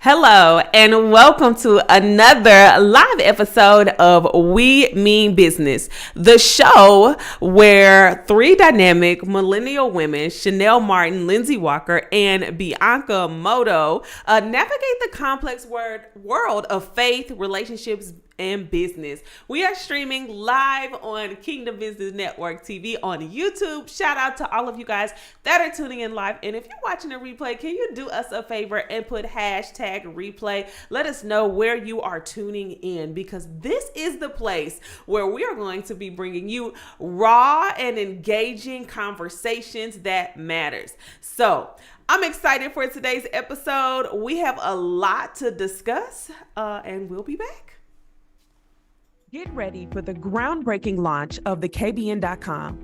Hello, and welcome to another live episode of We Mean Business, the show where three dynamic millennial women, Chanel Martin, Lindsey Walker, and Bianca Modo, navigate the complex world of faith, relationships, and business. We are streaming live on Kingdom Business Network TV on YouTube. Shout out to all of you guys that are tuning in live. And if you're watching a replay, can you do us a favor and put hashtag replay? Let us know where you are tuning in, because this is the place where we are going to be bringing you raw and engaging conversations that matters. So I'm excited for today's episode. We have a lot to discuss, and we'll be back. Get ready for the groundbreaking launch of the KBN.com.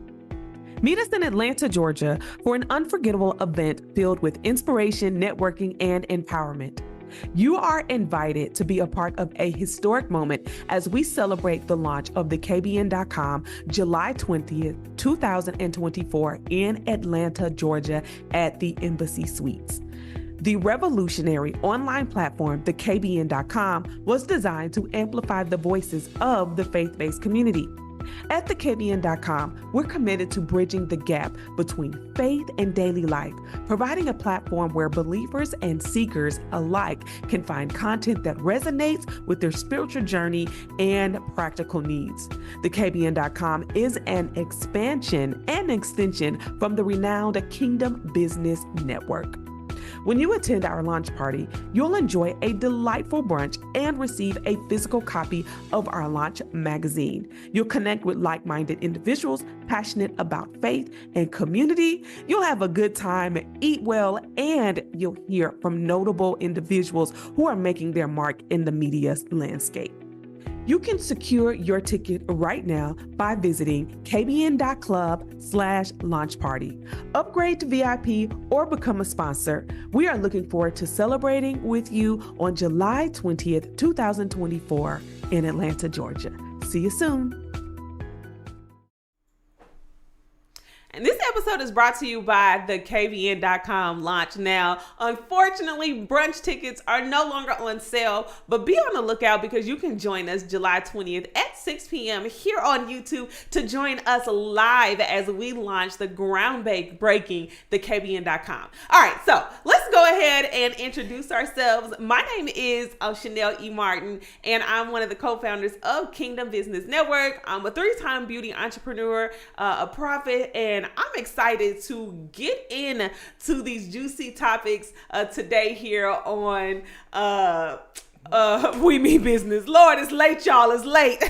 Meet us in Atlanta, Georgia for an unforgettable event filled with inspiration, networking, and empowerment. You are invited to be a part of a historic moment as we celebrate the launch of the KBN.com July 20th, 2024 in Atlanta, Georgia at the Embassy Suites. The revolutionary online platform, the KBN.com, was designed to amplify the voices of the faith-based community. At the KBN.com, we're committed to bridging the gap between faith and daily life, providing a platform where believers and seekers alike can find content that resonates with their spiritual journey and practical needs. The KBN.com is an expansion and extension from the renowned Kingdom Business Network. When you attend our launch party, you'll enjoy a delightful brunch and receive a physical copy of our launch magazine. You'll connect with like-minded individuals passionate about faith and community. You'll have a good time, eat well, and you'll hear from notable individuals who are making their mark in the media landscape. You can secure your ticket right now by visiting kbn.club/launch party. Upgrade to VIP or become a sponsor. We are looking forward to celebrating with you on July 20th, 2024 in Atlanta, Georgia. See you soon. And this episode is brought to you by the KBN.com launch. Now, unfortunately, brunch tickets are no longer on sale, but be on the lookout because you can join us July 20th at 6 p.m. here on YouTube to join us live as we launch the groundbreaking, the KBN.com. All right, so let's go ahead and introduce ourselves. My name is Chanel E. Martin, and I'm one of the co-founders of Kingdom Business Network. I'm a three-time beauty entrepreneur, a prophet, and I'm excited to get into these juicy topics today here on We Mean Business. Lord, it's late, y'all. It's late.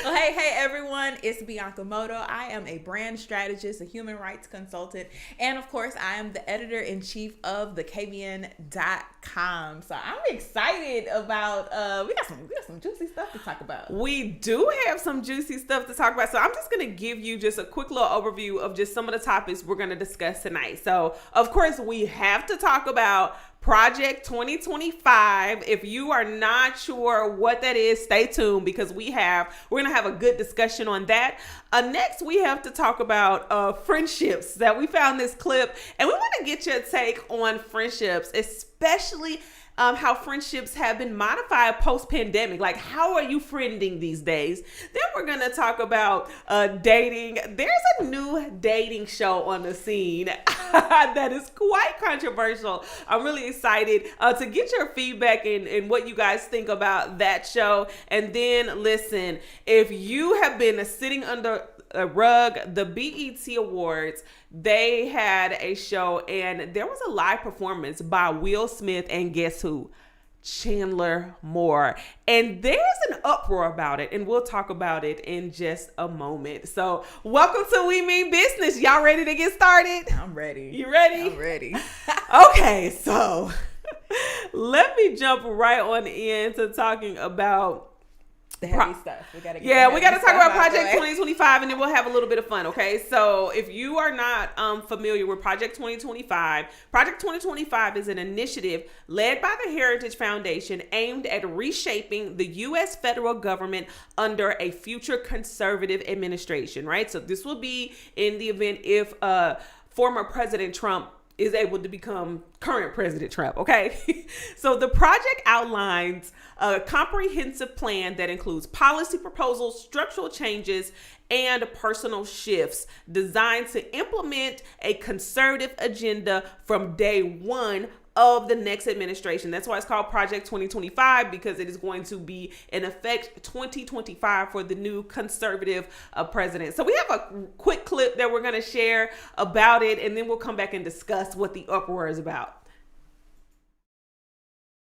Well, hey everyone, it's Bianca Modo. I am a brand strategist, a human rights consultant, and of course I am the editor-in-chief of the KBN.com. So I'm excited about we got some juicy stuff to talk about. We do have some juicy stuff to talk about. So I'm just going to give you just a quick little overview of just some of the topics we're going to discuss tonight. So of course we have to talk about Project 2025. If you are not sure what that is, stay tuned because we're going to have a good discussion on that. Next, we have to talk about friendships. That we found this clip, and we want to get your take on friendships, especially how friendships have been modified post-pandemic. Like, how are you friending these days? Then we're going to talk about dating. There's a new dating show on the scene that is quite controversial. I'm really excited to get your feedback and what you guys think about that show. And then, listen, if you have been sitting under a rug, the BET Awards, they had a show and there was a live performance by Will Smith and guess who? Chandler Moore. And there's an uproar about it, and we'll talk about it in just a moment. So welcome to We Mean Business. Y'all ready to get started? I'm ready. You ready? I'm ready. Okay, so let me jump right on into talking about the heavy stuff. We gotta talk about Project 2025, and then we'll have a little bit of fun, okay? So if you are not familiar with Project 2025, Project 2025 is an initiative led by the Heritage Foundation aimed at reshaping the U.S. federal government under a future conservative administration, right? So this will be in the event if former President Trump is able to become current President Trump, okay? So the project outlines a comprehensive plan that includes policy proposals, structural changes, and personal shifts designed to implement a conservative agenda from day one of the next administration. That's why it's called Project 2025, because it is going to be in effect 2025 for the new conservative president. So we have a quick clip that we're going to share about it, and then we'll come back and discuss what the uproar is about.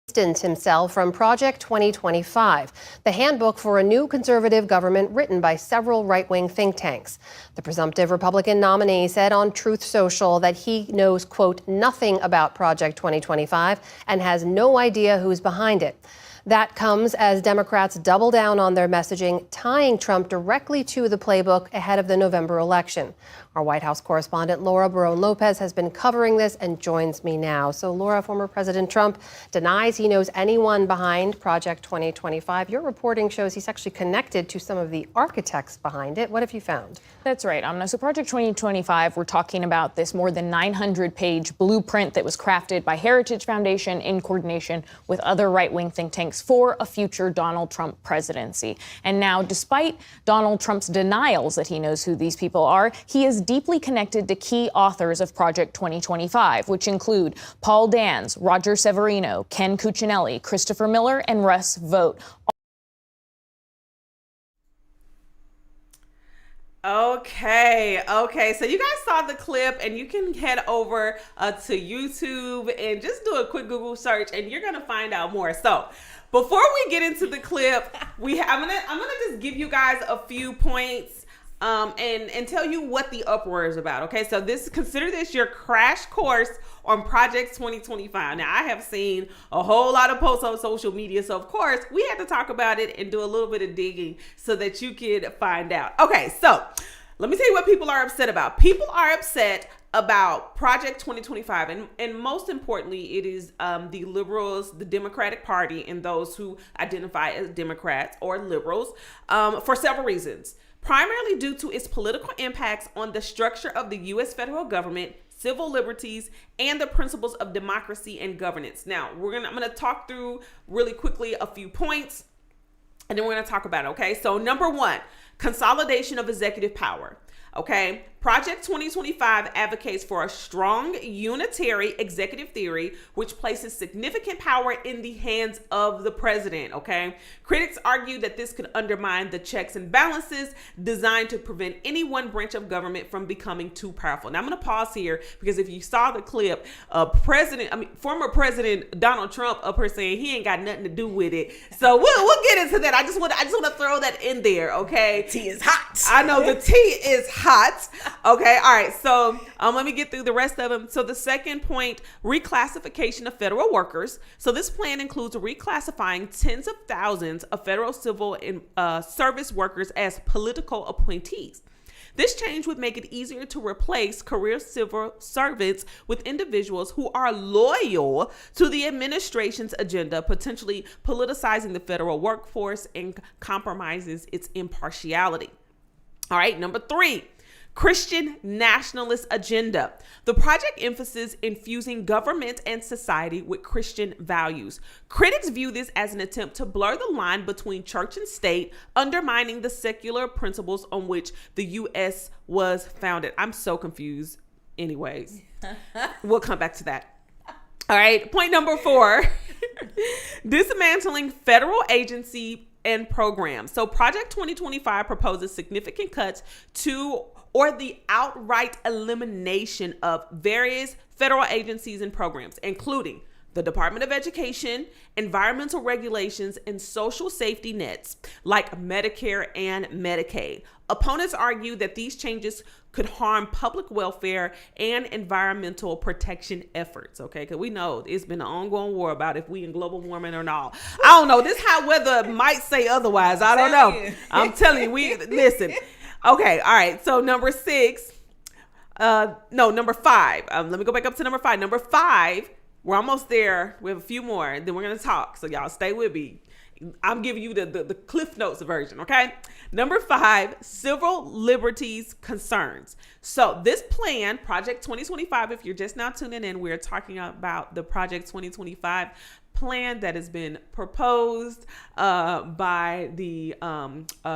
Distanced himself from Project 2025, the handbook for a new conservative government written by several right-wing think tanks. The presumptive Republican nominee said on Truth Social that he knows, quote, nothing about Project 2025 and has no idea who's behind it. That comes as Democrats double down on their messaging, tying Trump directly to the playbook ahead of the November election. Our White House correspondent Laura Barone-Lopez has been covering this and joins me now. So, Laura, former President Trump denies he knows anyone behind Project 2025. Your reporting shows he's actually connected to some of the architects behind it. What have you found? That's right, Amna. So Project 2025, we're talking about this more than 900-page blueprint that was crafted by Heritage Foundation in coordination with other right-wing think tanks for a future Donald Trump presidency. And now, despite Donald Trump's denials that he knows who these people are, he is deeply connected to key authors of Project 2025, which include Paul Dans, Roger Severino, Ken Cuccinelli, Christopher Miller, and Russ Vogt. Okay. So you guys saw the clip, and you can head over to YouTube and just do a quick Google search, and you're gonna find out more. So before we get into the clip, I'm gonna just give you guys a few points and tell you what the uproar is about. Okay, so consider this your crash course on Project 2025. Now, I have seen a whole lot of posts on social media, so of course we had to talk about it and do a little bit of digging so that you could find out. Okay, so let me tell you what people are upset about. People are upset about Project 2025, and most importantly, it is the liberals, the Democratic Party, and those who identify as Democrats or liberals for several reasons. Primarily due to its political impacts on the structure of the U.S. federal government, civil liberties, and the principles of democracy and governance. Now, I'm going to talk through really quickly a few points, and then we're going to talk about it, okay? So, number one, consolidation of executive power. Okay, Project 2025 advocates for a strong unitary executive theory, which places significant power in the hands of the president. Okay, critics argue that this could undermine the checks and balances designed to prevent any one branch of government from becoming too powerful. Now, I'm going to pause here because if you saw the clip, former President Donald Trump up here saying he ain't got nothing to do with it. So we'll get into that. I just want to throw that in there. Okay, tea is hot. I know the tea is hot. Okay, all right. So let me get through the rest of them. So the second point, reclassification of federal workers. So this plan includes reclassifying tens of thousands of federal civil service workers as political appointees. This change would make it easier to replace career civil servants with individuals who are loyal to the administration's agenda, potentially politicizing the federal workforce and compromises its impartiality. All right, number three, Christian nationalist agenda. The project emphasizes infusing government and society with Christian values. Critics view this as an attempt to blur the line between church and state, undermining the secular principles on which the U.S. was founded. I'm so confused. Anyways, we'll come back to that. All right, point number four, dismantling federal agency and programs. So Project 2025 proposes significant cuts to or the outright elimination of various federal agencies and programs, including the Department of Education, environmental regulations, and social safety nets like Medicare and Medicaid. Opponents argue that these changes could harm public welfare and environmental protection efforts, okay? Because we know it's been an ongoing war about if we in global warming or not. I don't know. This hot weather might say otherwise. I don't know. I'm telling you, listen. Okay, all right. So number five. Let me go back up to number five. Number five, We're almost there. We have a few more. Then we're going to talk. So y'all stay with me. I'm giving you the Cliff Notes version, okay? Number 5, civil liberties concerns. So this plan, Project 2025, if you're just now tuning in, we're talking about the Project 2025 plan that has been proposed by the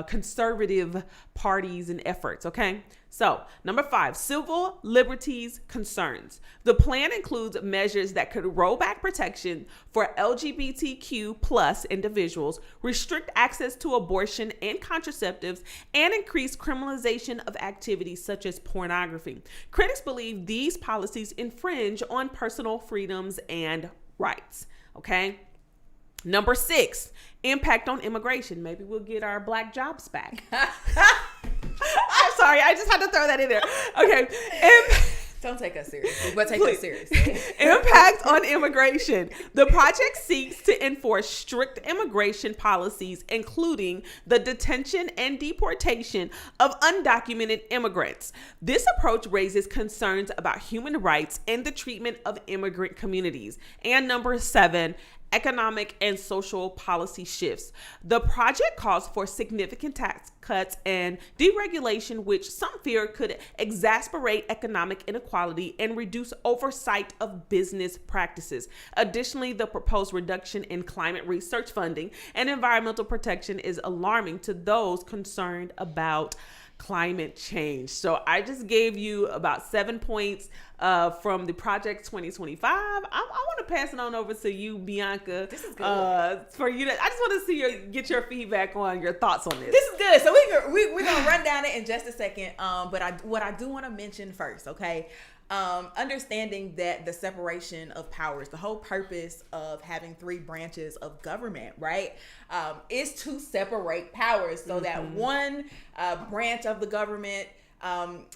conservative parties and efforts, okay? So, number 5, civil liberties concerns. The plan includes measures that could roll back protection for LGBTQ plus individuals, restrict access to abortion and contraceptives, and increase criminalization of activities such as pornography. Critics believe these policies infringe on personal freedoms and rights. Okay. Number 6, impact on immigration. Maybe we'll get our black jobs back. I'm sorry. I just had to throw that in there. Okay. Don't take us seriously, but take us seriously. Impact on immigration. The project seeks to enforce strict immigration policies, including the detention and deportation of undocumented immigrants. This approach raises concerns about human rights and the treatment of immigrant communities. And number 7, economic and social policy shifts. The project calls for significant tax cuts and deregulation, which some fear could exacerbate economic inequality and reduce oversight of business practices. Additionally, the proposed reduction in climate research funding and environmental protection is alarming to those concerned about climate change. So I just gave you about 7 points from the Project 2025. I want to pass it on over to you, Bianca. This is good. For you I just want to see get your feedback on your thoughts on this. This is good. So we're gonna run down it in just a second. But what I do want to mention first, okay? Understanding that the separation of powers, the whole purpose of having 3 branches of government, right, is to separate powers so that one branch of the government,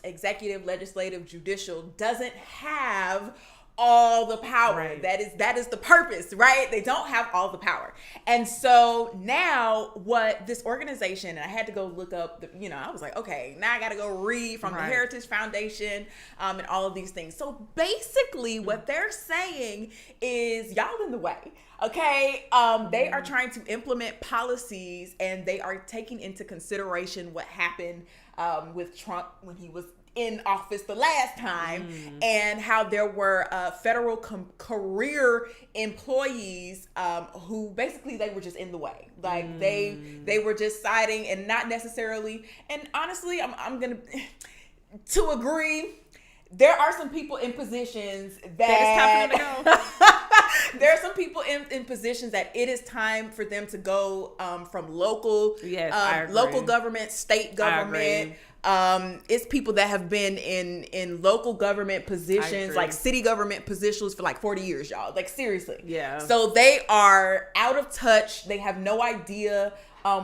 executive, legislative, judicial, doesn't have all the power. Right. That is the purpose, right? They don't have all the power. And so now what this organization, and I had to go look up, I was like, okay, now I got to go read from the Heritage Foundation and all of these things. So basically what they're saying is y'all in the way. Okay, they are trying to implement policies, and they are taking into consideration what happened with Trump when he was in office the last time, and how there were federal career employees who basically they were just in the way. Like they were just siding and not necessarily. And honestly, I'm gonna to agree. There are some people in positions that it's time for them to go. There are some people in positions that it is time for them to go from local government, state government. It's people that have been in local government positions, like city government positions for like 40 years, y'all. Like seriously. Yeah. So they are out of touch. They have no idea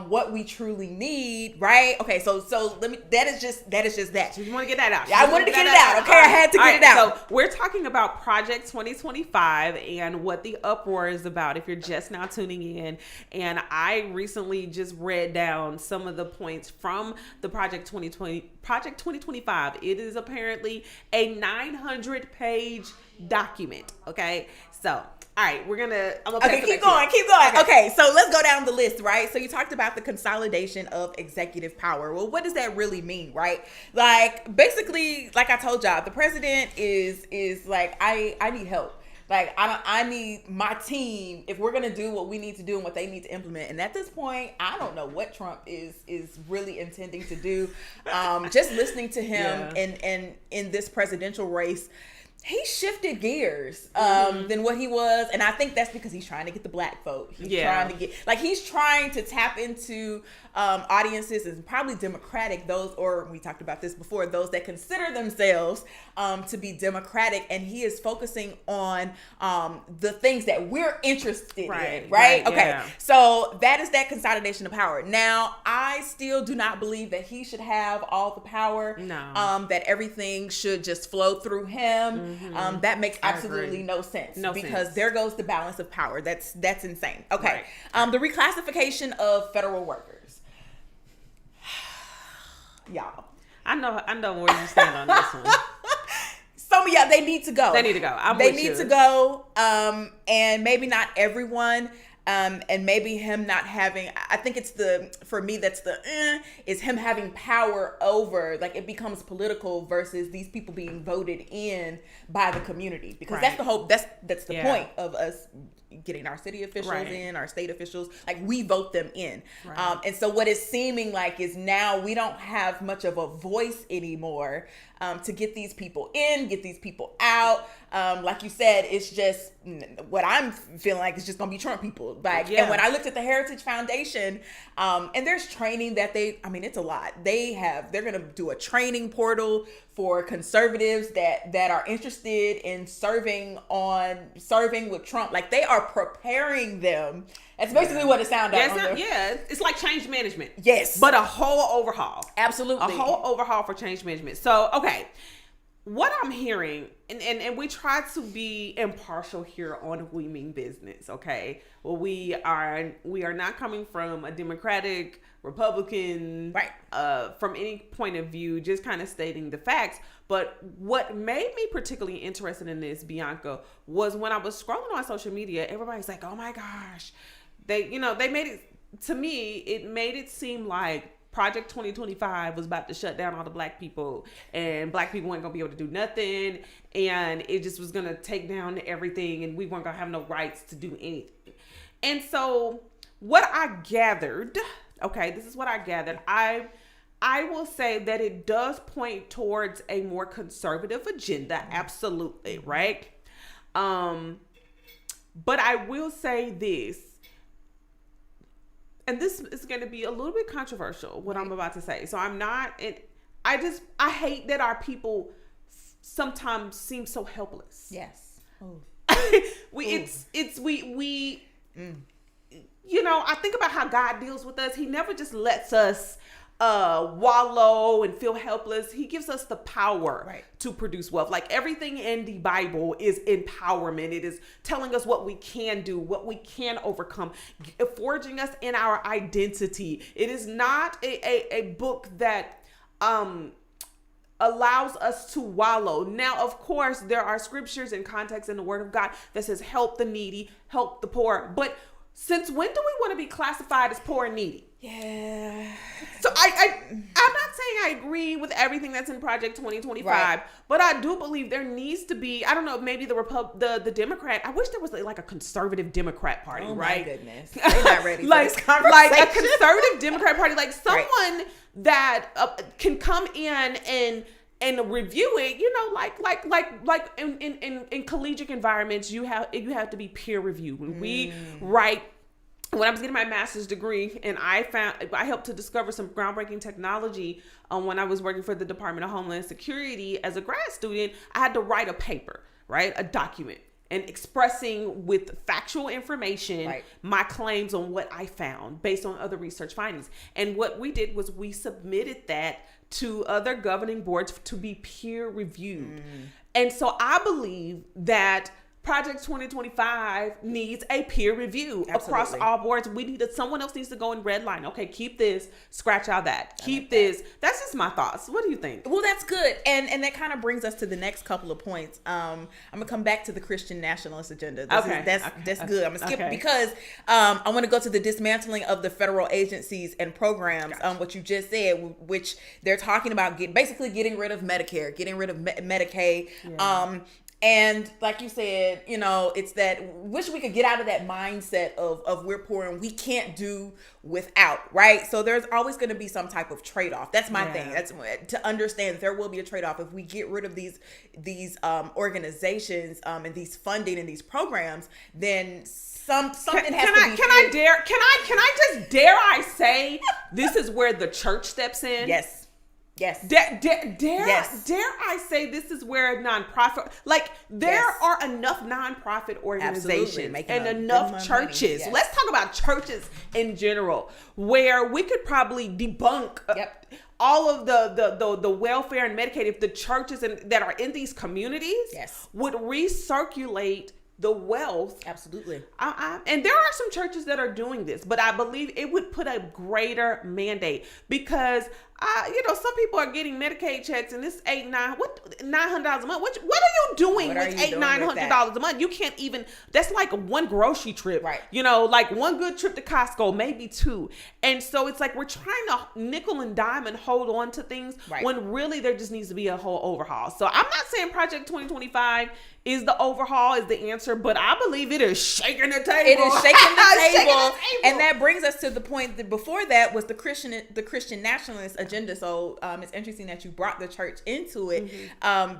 what we truly need, right? Okay, so let me. That is just that. You want to get that out? Yeah, I wanted to get it out. Okay, I had to get it out. So we're talking about Project 2025 and what the uproar is about. If you're just now tuning in, I recently just read down some of the points from the Project 2025. It is apparently a 900-page document. Okay, so. All right, I'm gonna keep going. Okay, so let's go down the list, right? So you talked about the consolidation of executive power. Well, what does that really mean, right? Like, basically, like I told y'all, the president is like, I need help. Like, I need my team if we're gonna do what we need to do and what they need to implement. And at this point, I don't know what Trump is really intending to do. Just listening to him and in this presidential race, he shifted gears than what he was, and I think that's because he's trying to get the black vote. He's trying to tap into audiences and probably Democratic, we talked about this before, those that consider themselves to be Democratic, and he is focusing on the things that we're interested in, right? Okay, yeah. So that is that consolidation of power. Now, I still do not believe that he should have all the power. No. That everything should just flow through him. That makes absolutely no sense. Because there goes the balance of power. That's insane. Okay. Right. The reclassification of federal workers. Y'all. I know where you stand on this one. So me, yeah, they need to go. They need to go. They need to go. And maybe not everyone. And maybe him not having, I think it's for me, that's is him having power over, like it becomes political versus these people being voted in by the community. Because that's the hope, that's the point of us getting our city officials in, our state officials, like we vote them in. Right. And so what it's seeming like is now we don't have much of a voice anymore to get these people in, get these people out. Like you said, it's just what I'm feeling like it's just gonna be Trump people. Like, and when I looked at the Heritage Foundation, and there's training that it's a lot. They're gonna do a training portal for conservatives that are interested in serving with Trump. Like they are preparing them. That's basically what it sounded like. It's like change management. Yes. But a whole overhaul. Absolutely. A whole overhaul for change management. So, okay. What I'm hearing, and we try to be impartial here on We Mean Business, okay? Well, we are not coming from a Democratic, Republican, from any point of view, just kind of stating the facts. But what made me particularly interested in this, Bianca, was when I was scrolling on social media, everybody's like, oh my gosh. They made it, to me, it made it seem like Project 2025 was about to shut down all the black people and black people weren't going to be able to do nothing. And it just was going to take down everything and we weren't going to have no rights to do anything. And so what I gathered, this is what I gathered. I will say that it does point towards a more conservative agenda. Absolutely. Right. But I will say this. And this is going to be a little bit controversial, what I'm about to say. So I'm not, I hate that our people sometimes seem so helpless. Yes. I think about how God deals with us. He never just lets us wallow and feel helpless. He gives us the power to produce wealth. Like everything in the Bible is empowerment. It is telling us what we can do, what we can overcome, forging us in our identity. It is not a book that allows us to wallow. Now, of course, there are scriptures and context in the Word of God that says help the needy, help the poor. But since when do we want to be classified as poor and needy? Yeah. So I'm not saying I agree with everything that's in Project 2025, but I do believe there needs to be, I don't know, maybe the Democrat, I wish there was like a conservative Democrat party, right? Oh my goodness. They're not ready for this conversation. Like a conservative Democrat party, like someone that can come in and review it, like in collegiate environments, you have to be peer reviewed. When I was getting my master's degree, and I helped to discover some groundbreaking technology when I was working for the Department of Homeland Security as a grad student, I had to write a paper, a document, and expressing with factual information my claims on what I found based on other research findings. And what we did was we submitted that to other governing boards to be peer reviewed. And so I believe that Project 2025 needs a peer review across all boards. Someone else needs to go and redline. Okay, keep this, scratch out that. Keep this. That's just my thoughts. What do you think? Well, that's good. And that kind of brings us to the next couple of points. I'm gonna come back to the Christian nationalist agenda. That's good. I'm gonna skip because I want to go to the dismantling of the federal agencies and programs. What you just said, which they're talking about basically getting rid of Medicare, getting rid of Medicaid. Yeah. And like you said, it's that wish we could get out of that mindset of we're poor and we can't do without, right? So there's always going to be some type of trade-off. That's my thing. That's to understand that there will be a trade-off if we get rid of these organizations and these funding and these programs. Then something has to be. Can I dare I say this is where the church steps in? Yes. Yes. Dare I say this is where nonprofit, there are enough nonprofit organizations and enough churches. Yes. Let's talk about churches in general, where we could probably debunk all of the welfare and Medicaid if the churches that are in these communities would recirculate the wealth. Absolutely. And there are some churches that are doing this, but I believe it would put a greater mandate because Some people are getting Medicaid checks and it's $900 a month. What are you doing with $900 a month? You can't even. That's like one grocery trip, right? Like one good trip to Costco, maybe two. And so it's like we're trying to nickel and dime and hold on to things when really there just needs to be a whole overhaul. So I'm not saying Project 2025 is the overhaul, is the answer, but I believe it is shaking the table. It is shaking the table. And that brings us to the point that before that was the Christian nationalist agenda. So it's interesting that you brought the church into it,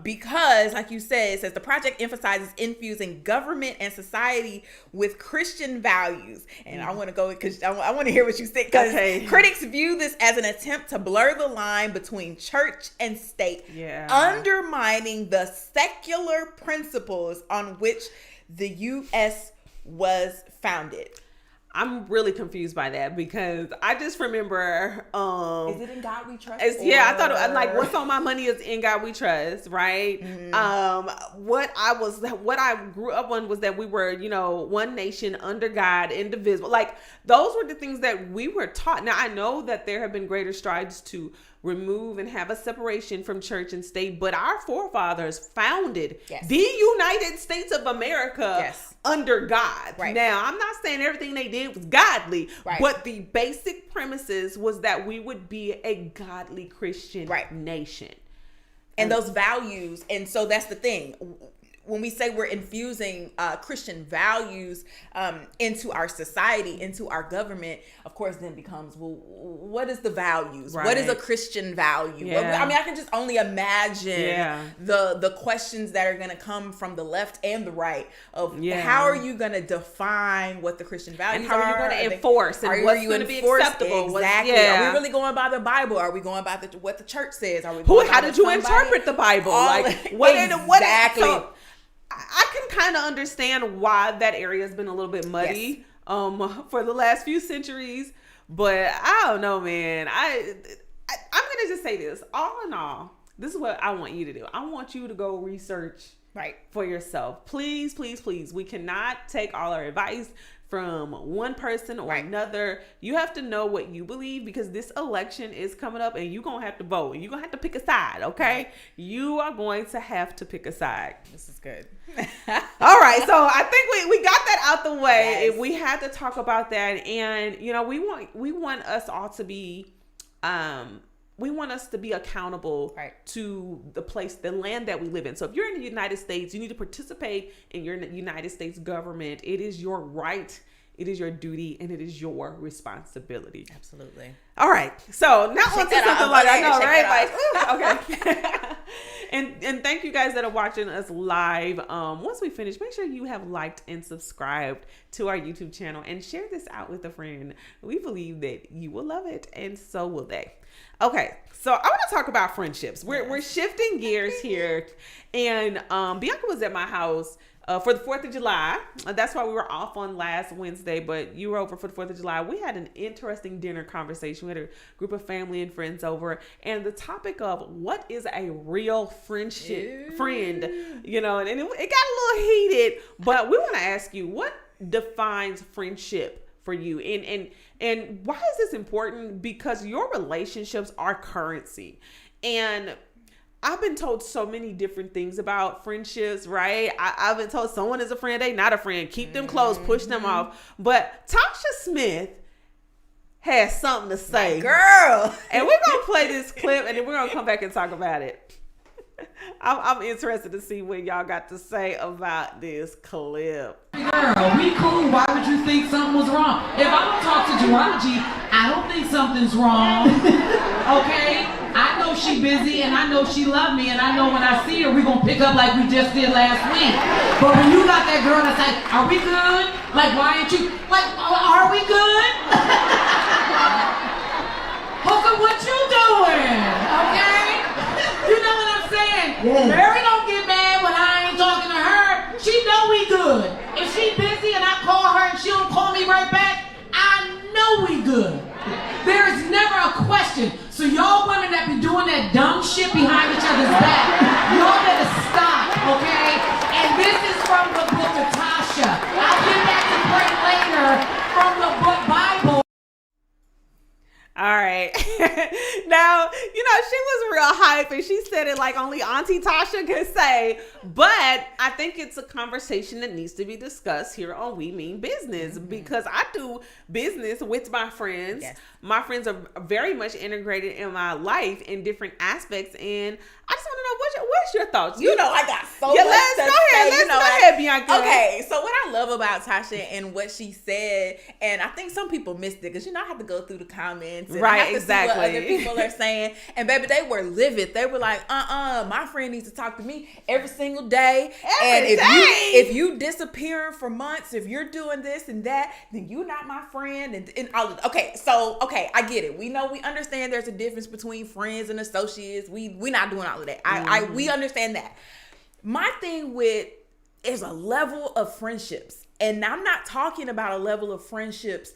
because, like you said, it says the project emphasizes infusing government and society with Christian values. And I want to go because I want to hear what you think, because critics view this as an attempt to blur the line between church and state, undermining the secular principles on which the U.S. was founded. I'm really confused by that because I just remember. Is it in God we trust? I thought what's on my money is in God we trust, right? Mm-hmm. What I grew up on was that we were, one nation under God, indivisible. Like those were the things that we were taught. Now I know that there have been greater strides to remove and have a separation from church and state, but our forefathers founded the United States of America under God. Right. Now, I'm not saying everything they did was godly, but the basic premises was that we would be a godly Christian nation. And those values, and so that's the thing. When we say we're infusing Christian values into our society, into our government, of course, then becomes, well, what is the values? Right. What is a Christian value? Yeah. I can just only imagine the questions that are going to come from the left and the right of how are you going to define what the Christian values are? And how are you going to enforce? And what's going to be acceptable? Exactly. Are we really going by the Bible? Are we going by what the church says? Are we going how did you interpret the Bible? Exactly. I can kind of understand why that area has been a little bit muddy for the last few centuries, but I don't know, man. I'm gonna just say this. All in all, this is what I want you to do. I want you to go research for yourself. Please, please, please. We cannot take all our advice from one person or another. You have to know what you believe, because this election is coming up and you're going to have to vote. You're going to have to pick a side, okay? You are going to have to pick a side. This is good. All right. So I think we got that out the way. Yes. We had to talk about that. And, we want us all to be, we want us to be accountable to the land that we live in. So if you're in the United States, you need to participate in your United States government. It is your right, it is your duty, and it is your responsibility. Absolutely. All right. So now on to something like I know, right? Like, okay. And thank you guys that are watching us live. Once we finish, make sure you have liked and subscribed to our YouTube channel and share this out with a friend. We believe that you will love it, and so will they. Okay, so I want to talk about friendships. We're shifting gears here, and Bianca was at my house for the 4th of July. That's why we were off on last Wednesday, but you were over for the 4th of July. We had an interesting dinner conversation. We had a group of family and friends over, and the topic of what is a real friend, and it got a little heated, but we want to ask you, what defines friendship for you? And why is this important? Because your relationships are currency. And I've been told so many different things about friendships, right? I've been told someone is a friend, they not a friend. Keep them close, push them off. But Tasha Smith has something to say. Girl. And we're going to play this clip, and then we're going to come back and talk about it. I'm interested to see what y'all got to say about this clip. Girl, we cool. Why would you think something was wrong? If I don't talk to Geology, I don't think something's wrong. Okay? I know she busy, and I know she love me, and I know when I see her, we're going to pick up like we just did last week. But when you got that girl that's like, are we good? Like, why ain't you? Like, are we good? Hooker, what you doing? Okay? You know what I'm saying? Yeah. Mary don't get mad when I ain't talking to her. She know we good. If she busy and I call her and she don't call me right back, I know we good. There is never a question. So y'all women that be doing that dumb shit behind each other's back, y'all better stop, okay? And this is from the book of Tasha. I'll get back to pray later from the book Bible. All right. Now, real hype, and she said it like only Auntie Tasha could say. But I think it's a conversation that needs to be discussed here on We Mean Business, because I do business with my friends. Yes. My friends are very much integrated in my life in different aspects, and I just want to know what's your thoughts. You know, I got so much let's to go say. ahead. Let's go ahead, Bianca. Okay, so what I love about Tasha and what she said, and I think some people missed it because I have to go through the comments, and I have to see what other people are saying. And baby, they were livid. They were like, my friend needs to talk to me every single day. If you disappearing for months, if you're doing this and that, then you're not my friend. And all of, okay, I get it. We understand there's a difference between friends and associates. We not doing all of that. We understand that. My thing with is a level of friendships, and I'm not talking about a level of friendships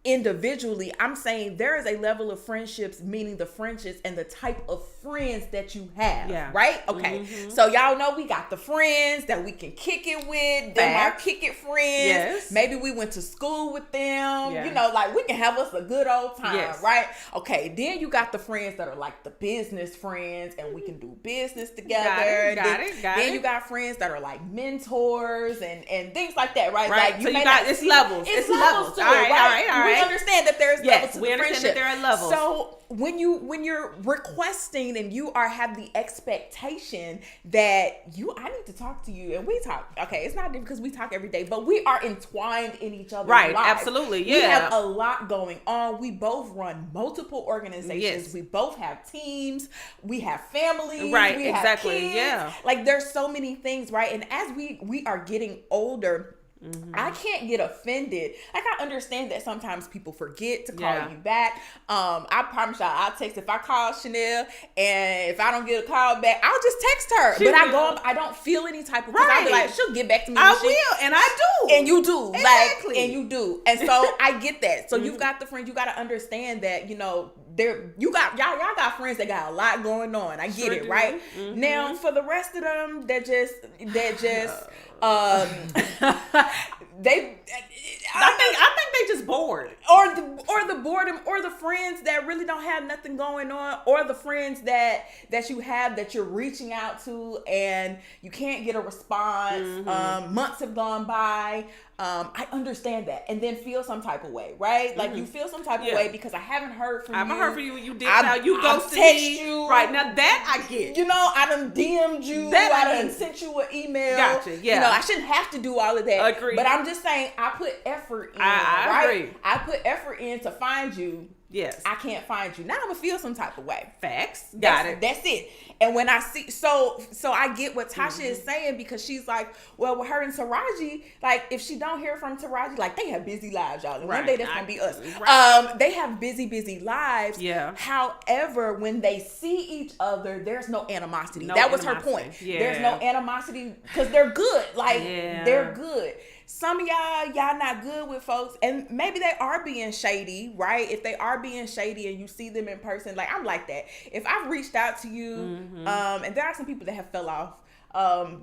individually. I'm saying there is a level of friendships, meaning the friendships and the type of friends that you have. Yeah. Right? Okay. So y'all know we got the friends that we can kick it with. Them our kick it friends. Yes. Maybe we went to school with them. Yeah. You know, like we can have us a good old time. Yes. Right? Okay. Then you got the friends that are like the business friends, and we can do business together. Got it. Then you got friends that are like mentors and things like that. Right? Like you got it's levels. It's levels to it. All right. We understand that there's levels to the friendship. We understand that there are levels. So when you're requesting and you have the expectation that I need to talk to you, and we talk. Okay, it's not because we talk every day, but we are entwined in each other's lives. Absolutely. Yeah. We have a lot going on. We both run multiple organizations. Yes. We both have teams. We have families. Right. We have kids. Yeah. Like there's so many things, right? And as we are getting older, I can't get offended. Like I understand that sometimes people forget to call you back. I promise y'all, I'll text. If I call Chanel and if I don't get a call back, I'll just text her. I don't feel any type of. I'll be like, she'll get back to me. I will, and I do, and you do, exactly. And you do, and so I get that. So you've got the friends. You got to understand that y'all got friends that got a lot going on. I get it, right? Now for the rest of them, that just. I think they just bored, or the boredom, or the friends that really don't have nothing going on, or the friends that you have that you're reaching out to and you can't get a response. Months have gone by. I understand that, and then feel some type of way, right? Like you feel some type of way because I haven't heard from you. I haven't heard from you. You did now. You ghosted me. You. Right now, that I get. I done DM'd you. I done sent you an email. Gotcha. Yeah. I shouldn't have to do all of that. Agree. But I'm just saying, I put effort in. I agree. I put effort in to find you. Yes. I can't find you. Now I'm gonna feel some type of way. Facts. Got it. That's it. And when I see, so I get what Tasha is saying, because she's like, well, with her and Taraji, like if she don't hear from Taraji, like they have busy lives, y'all. And one day that's gonna be us. Right. They have busy lives. Yeah. However, when they see each other, there's no animosity. That was her point. Yeah. There's no animosity because they're good. Like they're good. Some of y'all not good with folks, and maybe they are being shady, right? If they are being shady and you see them in person, like I'm like that. If I've reached out to you, and there are some people that have fell off,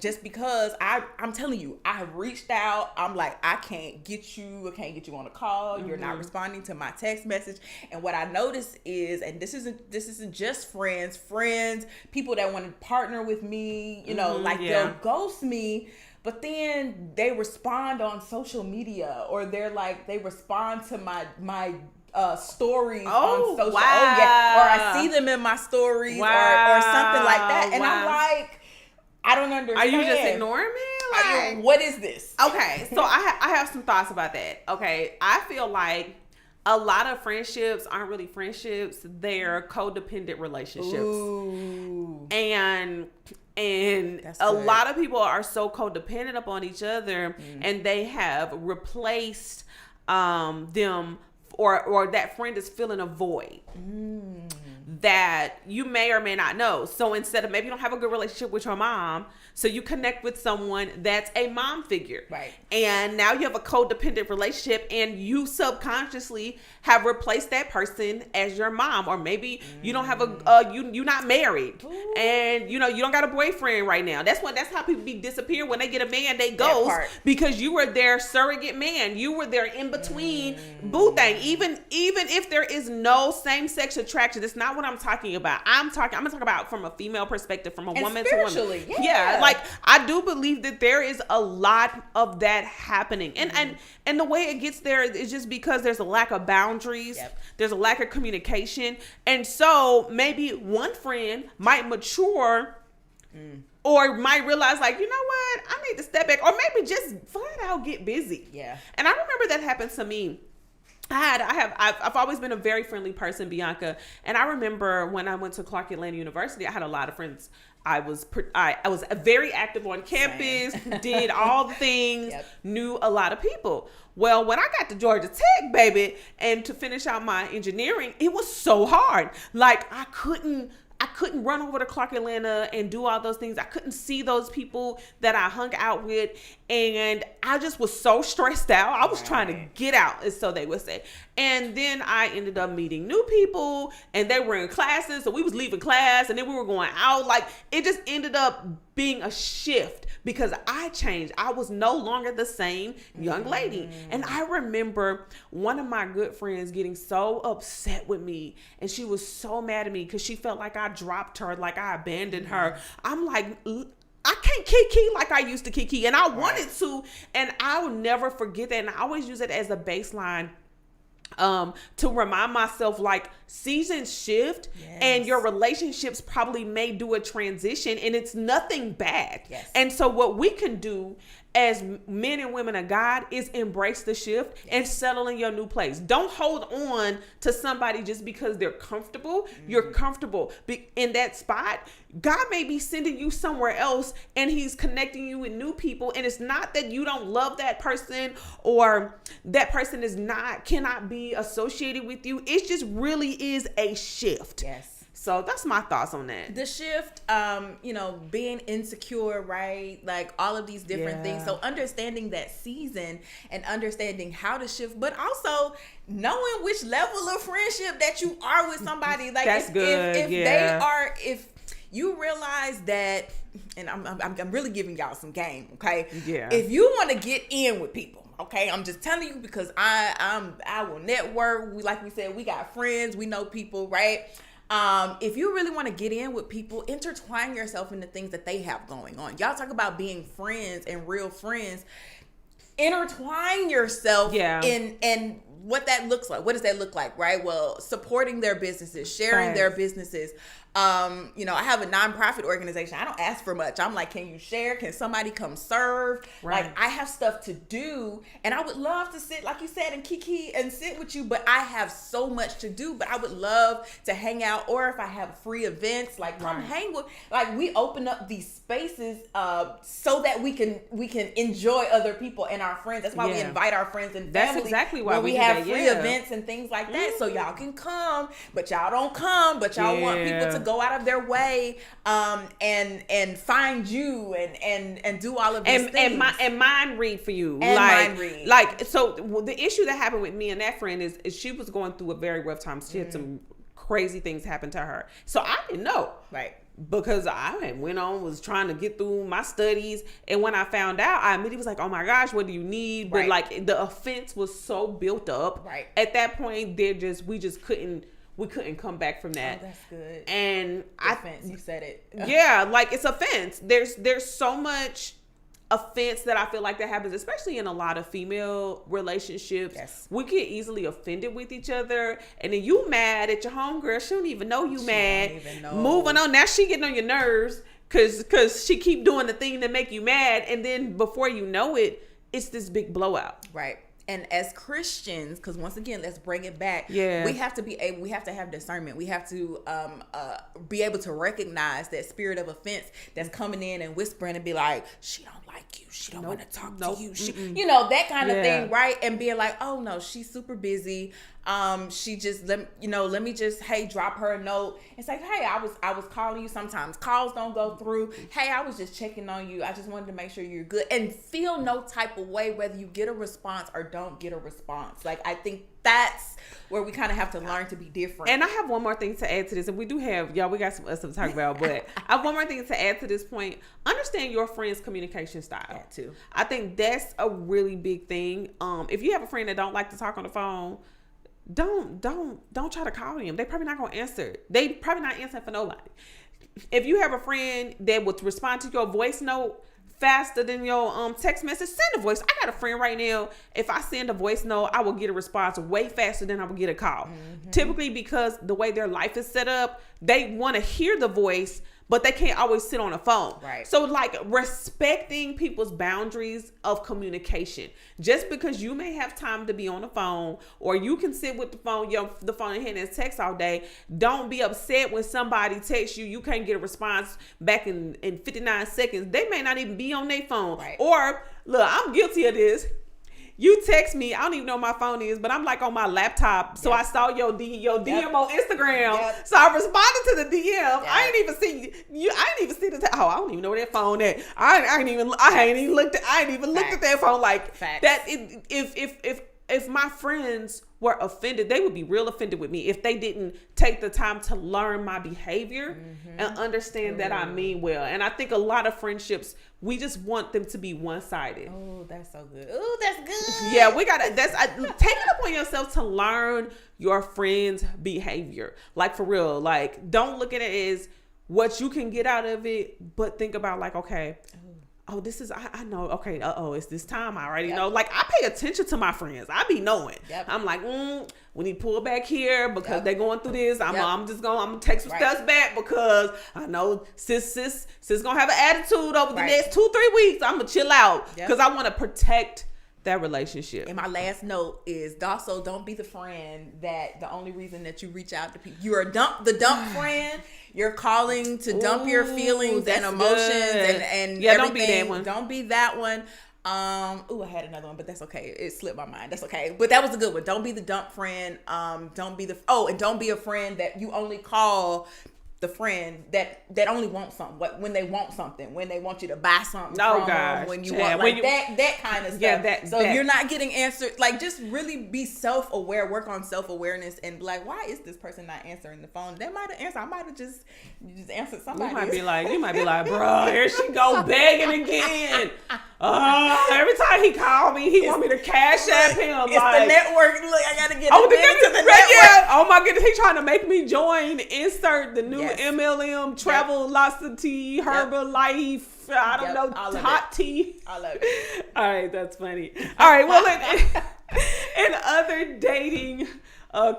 just because I'm telling you, I have reached out. I'm like, I can't get you on a call. You're not responding to my text message. And what I notice is, and this isn't just friends, people that want to partner with me, they'll ghost me. But then they respond on social media, or they respond to my stories on social. Wow. Or I see them in my stories, or something like that. And I'm like, I don't understand. Are you just ignoring me? Like, what is this? Okay, so I have some thoughts about that. Okay, I feel like a lot of friendships aren't really friendships; they're codependent relationships. Ooh. And a lot of people are so codependent upon each other, and they have replaced them, or that friend is filling a void that you may or may not know. So instead of, maybe you don't have a good relationship with your mom, so you connect with someone that's a mom figure. Right. And now you have a codependent relationship, and you subconsciously have replaced that person as your mom. Or maybe you don't have you're not married. Ooh. And you don't got a boyfriend right now. That's how people be disappear. When they get a man, they ghost, because you were their surrogate man. You were their in-between boo thing. Even if there is no same-sex attraction, that's not what I'm I'm talking about. I'm talking about from a female perspective, from a woman to woman. Yeah. Like I do believe that there is a lot of that happening. And the way it gets there is just because there's a lack of boundaries. Yep. There's a lack of communication. And so maybe one friend might mature or might realize, like, you know what, I need to step back, or maybe just flat out get busy. Yeah. And I remember that happened to me. I've always been a very friendly person, Bianca. And I remember when I went to Clark Atlanta University, I had a lot of friends. I was very active on campus, did all the things, knew a lot of people. Well, when I got to Georgia Tech, baby, and to finish out my engineering, it was so hard. Like I couldn't run over to Clark Atlanta and do all those things. I couldn't see those people that I hung out with. And I just was so stressed out. I was trying to get out, as so they would say. And then I ended up meeting new people, and they were in classes. So we was leaving class, and then we were going out. Like, it just ended up being a shift because I changed. I was no longer the same young lady. And I remember one of my good friends getting so upset with me, and she was so mad at me because she felt like I dropped her, like I abandoned her. I'm like, I can't kiki like I used to kiki, and I wanted to, and I will never forget that. And I always use it as a baseline to remind myself, like, seasons shift and your relationships probably may do a transition, and it's nothing bad. And so what we can do as men and women of God is embrace the shift and settle in your new place. Don't hold on to somebody just because they're comfortable. You're comfortable in that spot. God may be sending you somewhere else, and he's connecting you with new people. And it's not that you don't love that person or that person cannot be associated with you. It just really is a shift. So that's my thoughts on that. The shift, being insecure, right? Like all of these different things. So understanding that season and understanding how to shift, but also knowing which level of friendship that you are with somebody. Like that's good. If you realize that, and I'm really giving y'all some game, okay? Yeah. If you want to get in with people, okay, I'm just telling you because I will network. Like we said, we got friends, we know people, right? If you really want to get in with people, intertwine yourself in the things that they have going on. Y'all talk about being friends and real friends. Intertwine yourself in what that looks like. What does that look like, right? Well, supporting their businesses, sharing their businesses. I have a nonprofit organization. I don't ask for much. I'm like, can you share? Can somebody come serve? Like, I have stuff to do, and I would love to sit, like you said, and kiki and sit with you, but I have so much to do. But I would love to hang out, or if I have free events, like come hang with. Like, we open up these spaces so that we can enjoy other people and our friends. That's why we invite our friends and family. That's exactly why we have free events and things like that. So y'all can come, but y'all don't come, but y'all want people to go out of their way and find you and do all of these things. And mind read for you. Mind read. Like, so the issue that happened with me and that friend is she was going through a very rough time. She had some crazy things happen to her. So I didn't know. Because I was trying to get through my studies, and when I found out, I immediately was like, "Oh my gosh, what do you need?" But like the offense was so built up. At that point, we couldn't come back from that. Oh, that's good. And offense, you said it. Yeah, like it's offense. There's so much offense that I feel like that happens, especially in a lot of female relationships. We get easily offended with each other, and then you mad at your homegirl. She don't even know you mad. Don't even know. Moving on, now she getting on your nerves because she keep doing the thing that make you mad, and then before you know it, it's this big blowout. And as Christians, because once again, let's bring it back. We have to have discernment. We have to be able to recognize that spirit of offense that's coming in and whispering and be like, she don't like you. She don't want to talk to you. She, that kind of thing, right? And being like, oh no, she's super busy. She just let me just, hey, drop her a note. It's like, hey, I was calling you. Sometimes calls don't go through. Hey, I was just checking on you. I just wanted to make sure you're good, and feel no type of way whether you get a response or don't get a response. Like, I think that's where we kind of have to learn to be different. And I have one more thing to add to this, and we do have, we got some stuff to talk about, but I have one more thing to add to this point. Understand your friend's communication style. That too. I think that's a really big thing. If you have a friend that don't like to talk on the phone, don't try to call them. They probably not gonna answer. They probably not answering for nobody. If you have a friend that would respond to your voice note faster than your text message, send a voice. I got a friend right now. If I send a voice note, I will get a response way faster than I will get a call. Typically because the way their life is set up, they want to hear the voice, but they can't always sit on a phone. Right. So like respecting people's boundaries of communication. Just because you may have time to be on the phone, or you can sit with the phone in hand and text all day, don't be upset when somebody texts you can't get a response back in 59 seconds. They may not even be on their phone. Right. Or look, I'm guilty of this. You text me, I don't even know what my phone is, but I'm like on my laptop. So I saw your DM on Instagram. Yep. So I responded to the DM. Yep. I ain't even see you. I ain't even see the. I don't even know where that phone at. I ain't even looked at that phone like Facts. that. If my friends were offended, they would be real offended with me if they didn't take the time to learn my behavior and understand that I mean well. And I think a lot of friendships, we just want them to be one-sided. Oh, that's so good. Oh, that's good. Yeah, we gotta. Take it upon yourself to learn your friend's behavior. Like for real. Like don't look at it as what you can get out of it, but think about like, okay. Oh, this is, I know, okay, it's this time. I already know. Like, I pay attention to my friends. I be knowing. Yep. I'm like, we need to pull back here because they're going through this. I'm gonna take some Right. steps back because I know sis gonna have an attitude over the Right. next 2-3 weeks. I'm gonna chill out Yep. because I want to protect that relationship. And my last note is also don't be the friend that the only reason that you reach out to people, you're the dump friend. You're calling to dump your feelings and that's emotions good. and Yeah, everything. don't be that one. Don't be that one. I had another one, but that's okay. It slipped my mind. That's okay. But that was a good one. Don't be the dump friend. Don't be and don't be a friend that you only call the friend that only wants something. When they want something, when they want you to buy something from them, when you want that kind of stuff. Yeah, if you're not getting answered, like just really be self-aware, work on self-awareness, and be like, why is this person not answering the phone? They might have answered. I might have just answered somebody. You might be like, bro, here she go begging again. Every time he called me, he want me to cash app him. It's the network. Look, I gotta get to the network. yeah. Oh my goodness, he trying to make me join. Insert the new Yes. MLM Travelocity Herbalife. I don't know, hot tea. I love it. All right, that's funny. All right, well, in other dating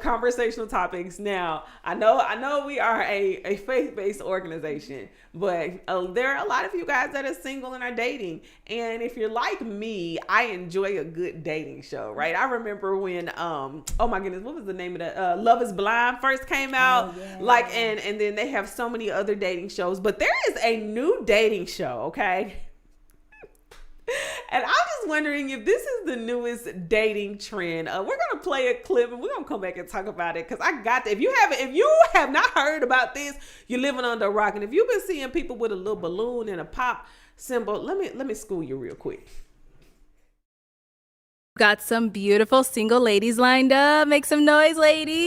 conversational topics. Now, I know we are a faith-based organization, but there are a lot of you guys that are single and are dating. And if you're like me, I enjoy a good dating show, right? I remember when, oh my goodness, what was the name of that? Love is Blind first came out. And then they have so many other dating shows, but there is a new dating show, okay? And I'm just wondering if this is the newest dating trend. We're gonna play a clip and we're gonna come back and talk about it because I got that. If you have not heard about this, you're living under a rock. And if you've been seeing people with a little balloon and a pop symbol, let me school you real quick. Got some beautiful single ladies lined up. Make some noise, ladies.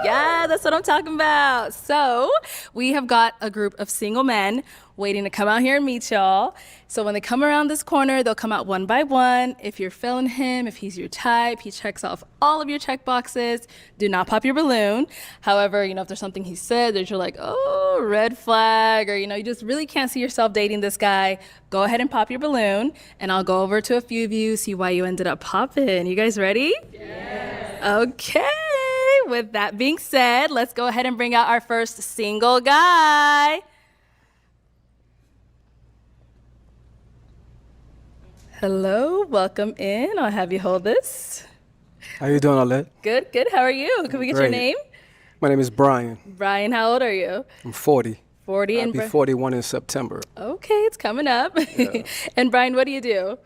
Yeah, that's what I'm talking about. So we have got a group of single men waiting to come out here and meet y'all. So when they come around this corner, they'll come out one by one. If you're feeling him, if he's your type, he checks off all of your check boxes, do not pop your balloon. However, if there's something he said that you're like, oh, red flag, or, you just really can't see yourself dating this guy, go ahead and pop your balloon, and I'll go over to a few of you, see why you ended up popping. You guys ready? Yes. Okay. With that being said, let's go ahead and bring out our first single guy. Hello, welcome in. I'll have you hold this. How you doing, Alette? Good. How are you? Can we get your Great. name? My name is Brian. Brian, how old are you? I'm 40. 40 I'll be 41 in September. Okay, it's coming up. Yeah. And Brian, what do you do?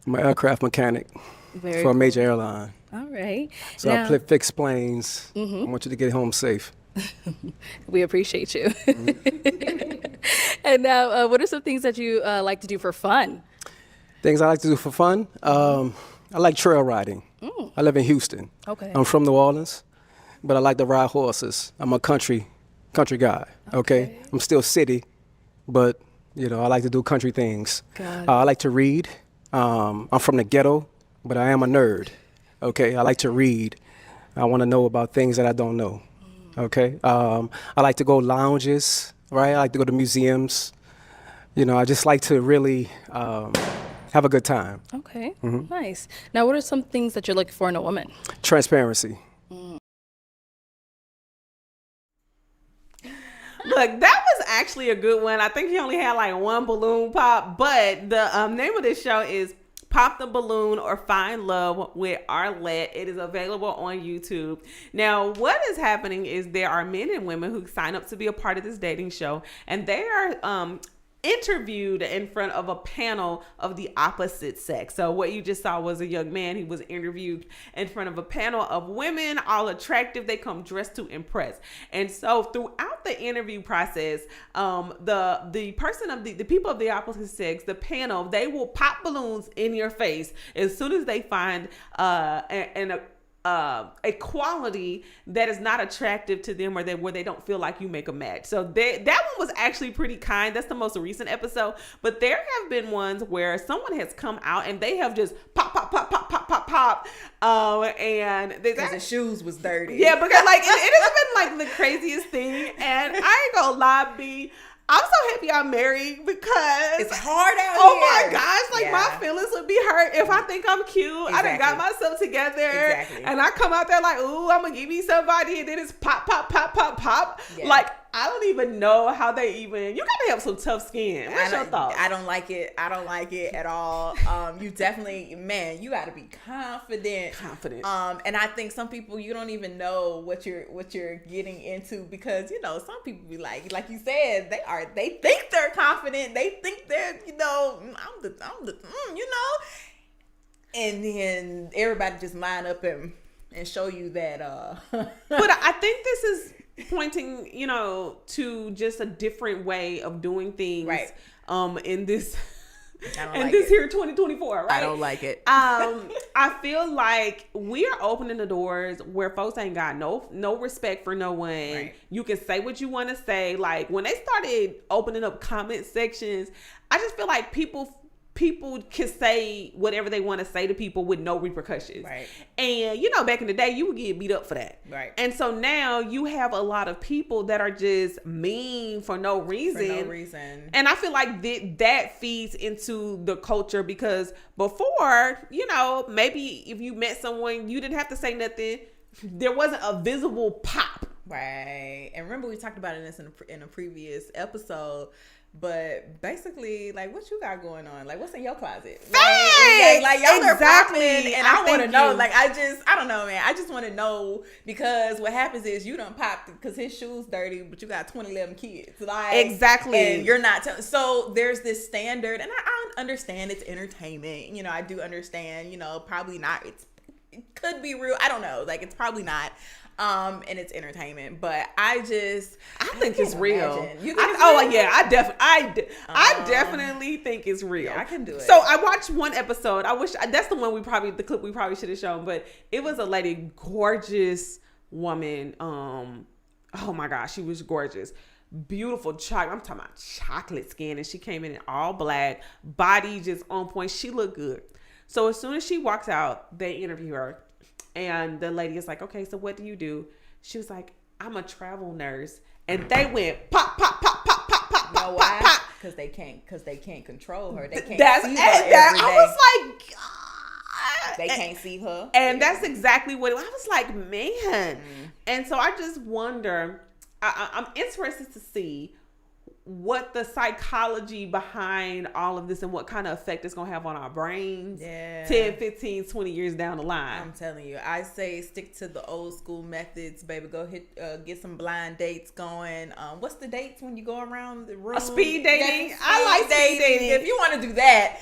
I'm an aircraft mechanic Very for a major airline. All right. So I fix planes. I want you to get home safe. We appreciate you. And now, what are some things that you like to do for fun? Things I like to do for fun? I like trail riding. I live in Houston. Okay. I'm from New Orleans, but I like to ride horses. I'm a country guy, okay? I'm still city, but, I like to do country things. Got it. I like to read. I'm from the ghetto, but I am a nerd. Okay, I like to read. I want to know about things that I don't know. Okay, I like to go lounges, right? I like to go to museums. You know, I just like to really have a good time. Okay, nice. Now, what are some things that you're looking for in a woman? Transparency. Look, that was actually a good one. I think he only had like one balloon pop, but the name of this show is Pop the Balloon or Find Love with Arlette. It is available on YouTube. Now, what is happening is there are men and women who sign up to be a part of this dating show, and they are interviewed in front of a panel of the opposite sex. So what you just saw was a young man. He was interviewed in front of a panel of women, all attractive. They come dressed to impress. And so throughout the interview process, the person of the people of the opposite sex, the panel, they will pop balloons in your face as soon as they find a quality that is not attractive to them, or where they don't feel like you make a match. So that one was actually pretty kind. That's the most recent episode. But there have been ones where someone has come out and they have just pop, and because the shoes was dirty. Yeah, because like it has been like the craziest thing, and I ain't gonna lie, B. I'm so happy I'm married because it's hard out here. Oh my gosh, like my feelings would be hurt if I think I'm cute. Exactly. I done got myself together, and I come out there like, ooh, I'm gonna give me somebody, and then it's pop. Yeah. Like I don't even know how they even. You gotta have some tough skin. What's your thoughts? I don't like it. I don't like it at all. You definitely, man, you gotta be confident. And I think some people, you don't even know what you're getting into, because you know some people be like you said, they think they're confident. They think they're, you know, I'm the you know, and then everybody just line up and show you that. But I think this is pointing, you know, to just a different way of doing things, right? In this here 2024, right? I don't like it. I feel like we are opening the doors where folks ain't got no respect for no one. Right. You can say what you want to say. Like when they started opening up comment sections, I just feel like people can say whatever they want to say to people with no repercussions. Right. And, you know, back in the day, you would get beat up for that. Right. And so now you have a lot of people that are just mean for no reason. And I feel like that feeds into the culture, because before, you know, maybe if you met someone, you didn't have to say nothing. There wasn't a visible pop. Right. And remember we talked about this in a previous episode. But basically, like, what you got going on? Like, what's in your closet? Like y'all are popping, and I want to know. Like, I don't know, man. I just want to know, because what happens is you done popped because his shoes dirty, but you got 11 kids. Like, exactly, and you're not. So there's this standard, and I understand it's entertainment. You know, I do understand. You know, probably not. It could be real. I don't know. Like, it's probably not. And it's entertainment, but I think it's real. You think it's real? Yeah, I definitely think it's real. Yeah, I can do it. So I watched one episode. I wish that's the clip we probably should have shown, but it was a lady, gorgeous woman. Oh my gosh, she was gorgeous. Beautiful chocolate. I'm talking about chocolate skin, and she came in all black, body just on point. She looked good. So as soon as she walks out, they interview her. And the lady is like, okay, so what do you do? She was like, I'm a travel nurse. And they went pop. You know why? Because they can't control her. They can't see her every day. I was like, God. They can't see her. And that's exactly what I was like, man. And so I just wonder, I'm interested to see what the psychology behind all of this and what kind of effect it's going to have on our brains 10, 15, 20 years down the line. I'm telling you, I say stick to the old school methods, baby. Go get some blind dates going. What's the dates when you go around the room? Speed dating. I like speed dating. If you want to do that,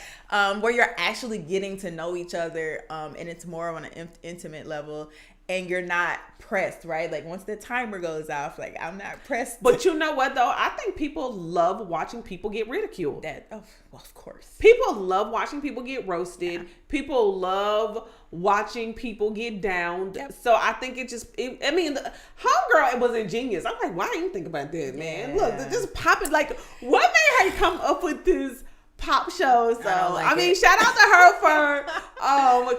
where you're actually getting to know each other, and it's more on an intimate level, and you're not pressed, right? Like once the timer goes off, like I'm not pressed. But you know what though? I think people love watching people get ridiculed. Well, of course. People love watching people get roasted. Yeah. People love watching people get downed. Yep. So I think the homegirl, it was ingenious. I'm like, why didn't you think about that, man? Look, just pop it. Like, what made her come up with this pop show. So I like mean, it. shout out to her for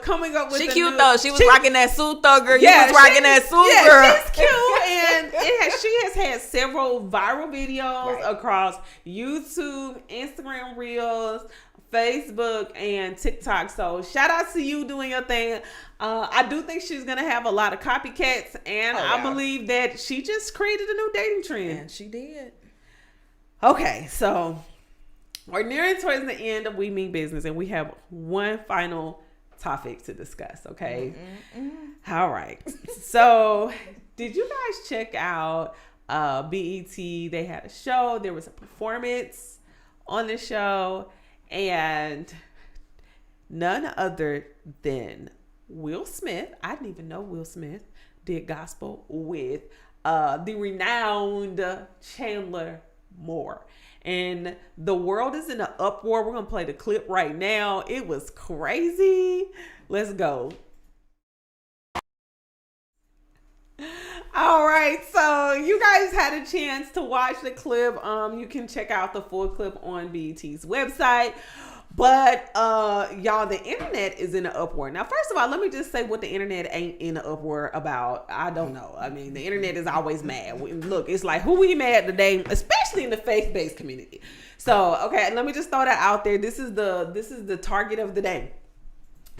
coming up with. She the cute new, though. She was rocking that suit though, girl. You was she- rocking that suit, girl. She's cute, and she has had several viral videos across YouTube, Instagram Reels, Facebook, and TikTok. So shout out to you doing your thing. I do think she's gonna have a lot of copycats, and I believe that she just created a new dating trend. And she did. Okay, so we're nearing towards the end of We Mean Business, and we have one final topic to discuss. Okay, all right. So, did you guys check out BET? They had a show. There was a performance on the show, and none other than Will Smith. I didn't even know Will Smith did gospel with the renowned Chandler Moore. And the world is in an uproar. We're going to play the clip right now. It was crazy. Let's go. All right, so you guys had a chance to watch the clip. You can check out the full clip on BET's website. But y'all, the internet is in an uproar. Now, first of all, let me just say what the internet ain't in an uproar about. I don't know. I mean, the internet is always mad. Look, it's like, who we mad today, especially in the faith-based community. So, okay, let me just throw that out there. This is the target of the day.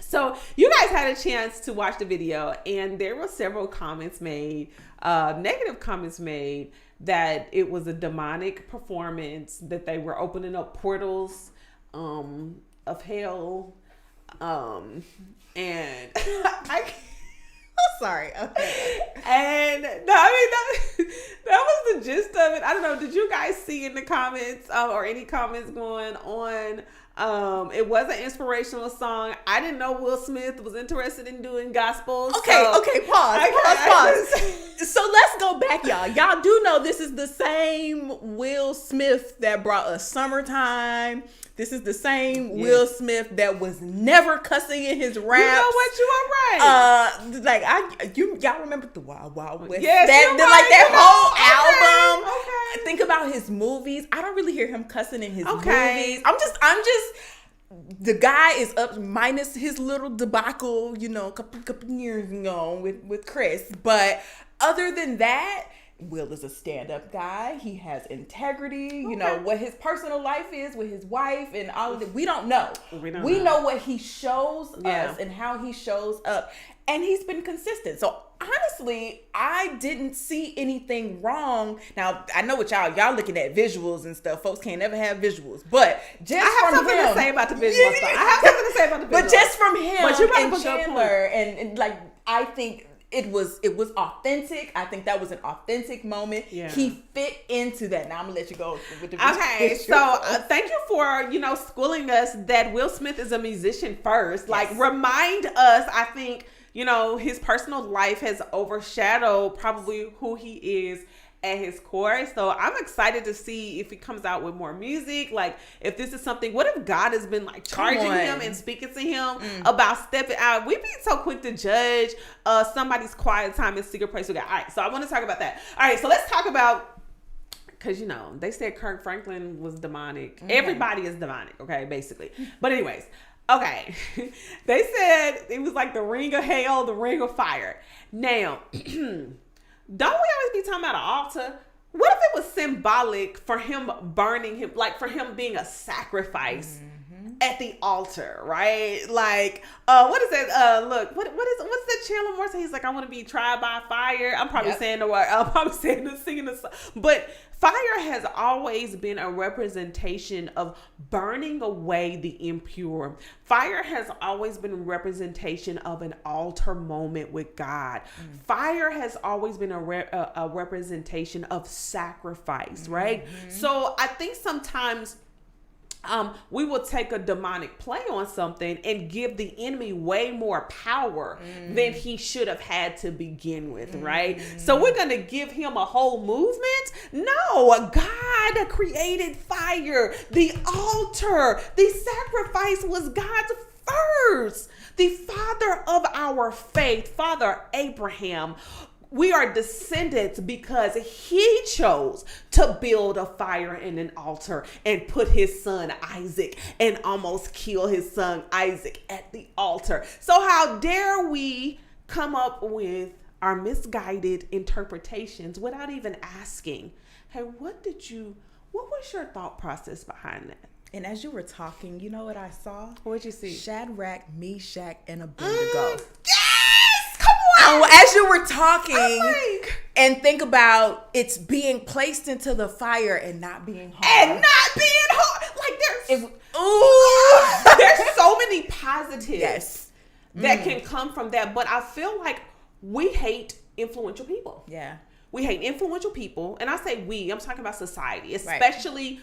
So you guys had a chance to watch the video, and there were several comments made, negative comments made, that it was a demonic performance, that they were opening up portals of hell, and I'm sorry. Okay. And no, I mean that was the gist of it. I don't know. Did you guys see in the comments or any comments going on? It was an inspirational song. I didn't know Will Smith was interested in doing gospel. Okay, pause. So let's go back, y'all. Y'all do know this is the same Will Smith that brought us Summertime. This is the same Will Smith that was never cussing in his raps. You know what? You are right. Y'all remember the Wild Wild West? Yes, that whole album. Okay. Think about his movies. I don't really hear him cussing in his Okay. movies. I'm just. The guy is up minus his little debacle, a couple years ago with Chris. But other than that, Will is a stand-up guy. He has integrity. You know what his personal life is with his wife and all of it. We don't know. We know what he shows us and how he shows up. And he's been consistent. So honestly, I didn't see anything wrong. Now, I know what y'all looking at visuals and stuff. Folks can't never have visuals. But just I have something to say about the visual stuff. I have something to say about the visual. But just from him But you and Chandler and like, I think it was authentic. I think that was an authentic moment. Yeah. He fit into that. Now I'm gonna let you go with the Okay, so thank you for schooling us that Will Smith is a musician first. Yes. Like, remind us. I think his personal life has overshadowed probably who he is at his core. So I'm excited to see if he comes out with more music. Like, if this is something, what if God has been like charging him and speaking to him about stepping out? We be so quick to judge somebody's quiet time and secret place. All right, so I want to talk about that. All right, so let's talk about, because they said Kirk Franklin was demonic. Everybody is demonic, okay, basically. But anyways, okay, they said it was like the ring of hell, the ring of fire. Now, don't we always be talking about an altar? What if it was symbolic for him burning him, like for him being a sacrifice at the altar, right? Like, what is that? Look, what's that Chandler Moore say? He's like, I want to be tried by fire. I'm probably saying the word. I'm probably singing the song. But fire has always been a representation of burning away the impure. Fire has always been a representation of an altar moment with God. Fire has always been a representation of sacrifice, right? So I think sometimes we will take a demonic play on something and give the enemy way more power than he should have had to begin with, right? So we're going to give him a whole movement? No, God created fire. The altar, the sacrifice was God's first. The father of our faith, Father Abraham, We are descendants because he chose to build a fire and an altar and put his son Isaac and almost kill his son Isaac at the altar. So how dare we come up with our misguided interpretations without even asking, hey, what was your thought process behind that? And as you were talking, you know what I saw? What'd you see? Shadrach, Meshach, and Abednego. Yes! As you were talking, and think about it's being placed into the fire and not being harmed. Like there's so many positives that can come from that. But I feel like we hate influential people. Yeah. We hate influential people. And I say we, I'm talking about society, especially,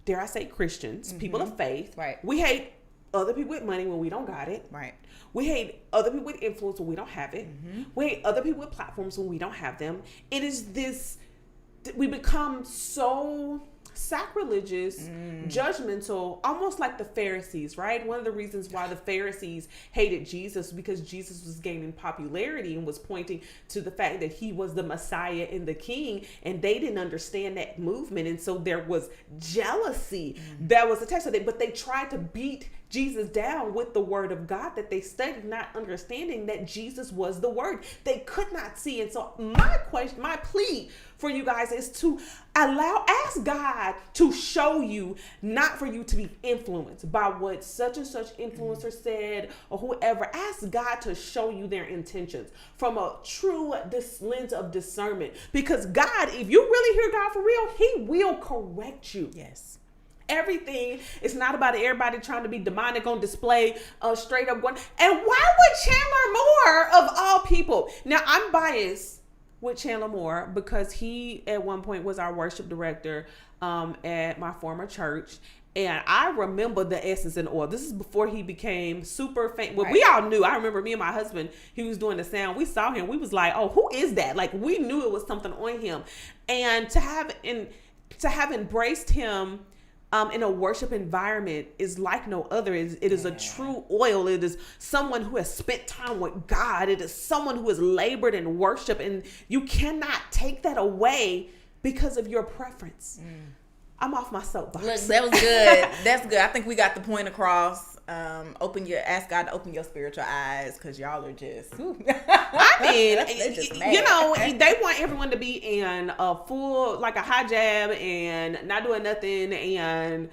dare I say, Christians, people of faith. Right. We hate other people with money when we don't got it. Right. We hate other people with influence when we don't have it. We hate other people with platforms when we don't have them. It is this, we become so sacrilegious, judgmental, almost like the Pharisees, right? One of the reasons why the Pharisees hated Jesus was because Jesus was gaining popularity and was pointing to the fact that he was the Messiah and the King, and they didn't understand that movement, and so there was jealousy that was attached to it. But they tried to beat Jesus down with the word of God that they studied, not understanding that Jesus was the word. They could not see. And so my plea for you guys is to ask God to show you, not for you to be influenced by what such and such influencer said or whoever. Ask God to show you their intentions from a true lens of discernment, because God, if you really hear God for real, he will correct you. Yes. Everything is not about everybody trying to be demonic on display, straight up going. And why would Chandler Moore, of all people? Now, I'm biased with Chandler Moore because he at one point was our worship director at my former church. And I remember the essence and oil. This is before he became super famous. Well, we all knew. I remember me and my husband, he was doing the sound. We saw him. We was like, oh, who is that? Like, we knew it was something on him. And to have embraced him in a worship environment is like no other. It is a true oil. It is someone who has spent time with God. It is someone who has labored in worship, and you cannot take that away because of your preference. I'm off my soapbox. Look, that was good. That's good. I think we got the point across. Ask God to open your spiritual eyes, because y'all are just. I mean, you know, they want everyone to be in a full, like a hijab and not doing nothing, and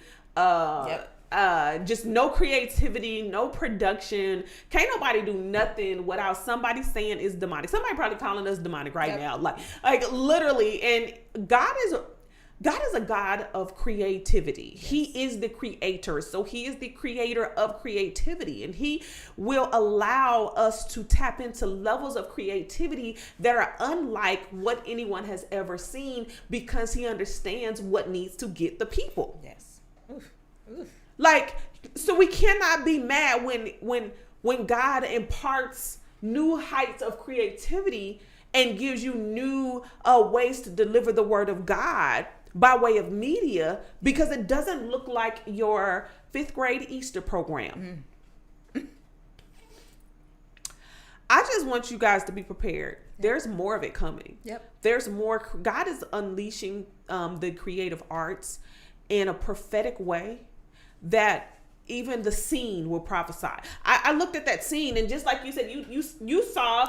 just no creativity, no production. Can't nobody do nothing without somebody saying it's demonic. Somebody probably calling us demonic right now, like literally. And God is a God of creativity. Yes. He is the creator. So he is the creator of creativity, and he will allow us to tap into levels of creativity that are unlike what anyone has ever seen, because he understands what needs to get the people. Yes. Oof. Like, so we cannot be mad when God imparts new heights of creativity and gives you new ways to deliver the word of God by way of media, because it doesn't look like your 5th grade Easter program. I just want you guys to be prepared. There's more of it coming. There's more. God is unleashing the creative arts in a prophetic way that even the scene will prophesy. I looked at that scene, and just like you said, you saw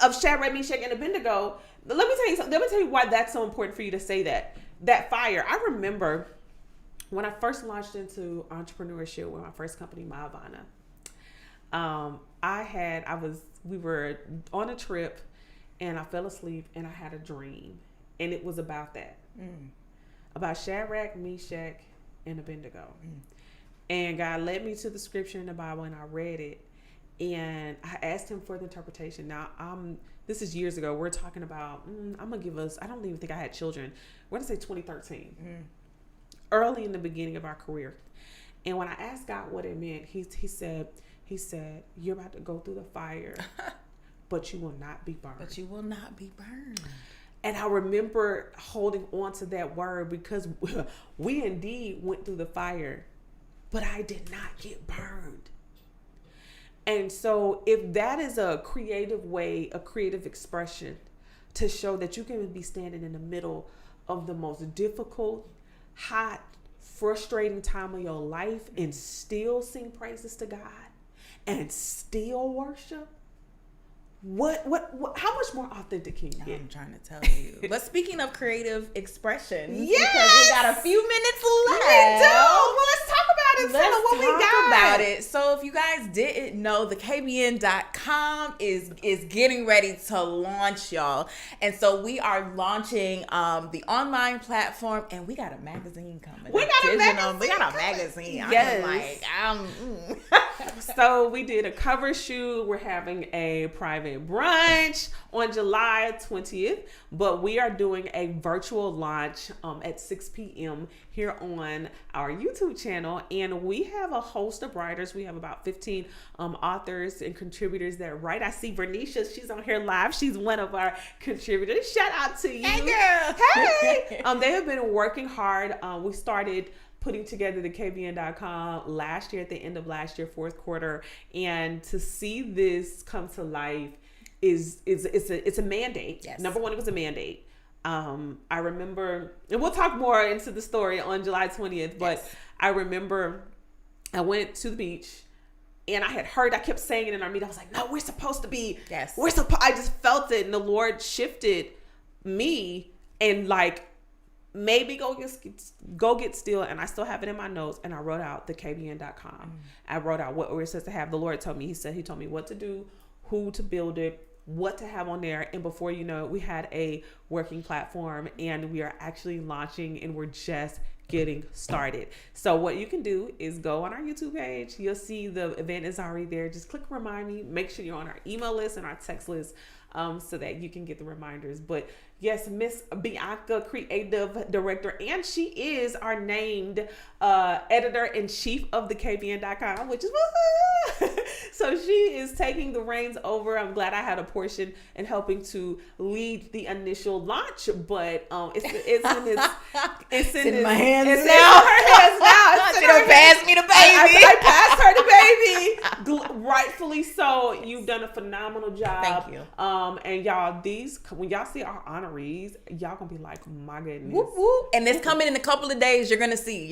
of Shadrach, Meshach, and Abednego. Let me tell you something. Let me tell you why that's so important for you to say that. That fire. I remember when I first launched into entrepreneurship with my first company, Mahavana. We were on a trip, and I fell asleep, and I had a dream, and it was about that, about Shadrach, Meshach, and Abednego. And God led me to the scripture in the Bible, and I read it, and I asked him for the interpretation. Now, this is years ago. We're talking about, I don't even think I had children. We're going to say 2013, early in the beginning of our career. And when I asked God what it meant, he said, you're about to go through the fire, but you will not be burned. And I remember holding on to that word, because we indeed went through the fire, but I did not get burned. And so if that is a creative way, a creative expression to show that you can be standing in the middle of the most difficult, hot, frustrating time of your life and still sing praises to God and still worship. What how much more authentic can you get? I'm trying to tell you. But speaking of creative expression, yes, because we got a few minutes left. We do. Well, let's talk about it. Let's what we talk got about it. So if you guys didn't know, the KBN.com is getting ready to launch, y'all. And so we are launching the online platform, and we got a magazine coming. We got a magazine. We got a magazine. Yes. So we did a cover shoot. We're having a private brunch on July 20th, but we are doing a virtual launch at 6 p.m. here on our YouTube channel, and we have a host of writers. We have about 15 authors and contributors that write. I see Vernisha, she's on here live. She's one of our contributors. Shout out to you. Hey, girl. Hey. They have been working hard. We started putting together the KBN.com last year, at the end of last year, fourth quarter, and to see this come to life is it's a mandate. Yes. Number one, it was a mandate. I remember, and we'll talk more into the story on July 20th, but yes. I remember I went to the beach and I kept saying it in our meeting. I was like, no, we're supposed to be, yes. I just felt it, and the Lord shifted me and like, maybe go get still, and I still have it in my notes, and I wrote out the KBN.com. I wrote out what we're supposed to have. The Lord told me, he told me what to do, who to build it, what to have on there, and before you know it, we had a working platform, and we are actually launching, and we're just getting started. So what you can do is go on our YouTube page. You'll see the event is already there. Just click remind me. Make sure you're on our email list and our text list, so that you can get the reminders. But yes, Miss Bianca, creative director, and she is our named editor-in-chief of the KBN.com, which is so she is taking the reins over. I'm glad I had a portion in helping to lead the initial launch, but it's in my hands now. It's in her hands now. She done passed me the baby. I passed her the baby. Rightfully so. You've done a phenomenal job. Thank you. And y'all, when y'all see our honorees, y'all gonna be like, my goodness. Whoop, whoop. And it's coming in a couple of days. You're gonna see.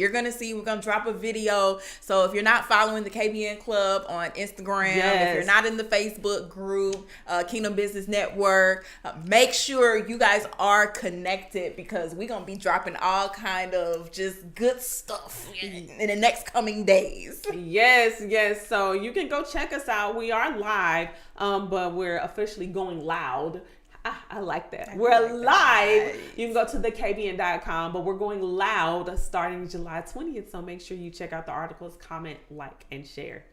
We're gonna drop a video. So if you're not following the KBN Club on Instagram, yes. if you're not in the Facebook group, Kingdom Business Network, make sure you guys are connected, because we're gonna be dropping all kind of just good stuff in the next coming days. Yes. So you can go check us out. We are live, but we're officially going loud. I like that. We're live. You can go to thekbn.com, but we're going loud starting July 20th. So make sure you check out the articles, comment, like, and share.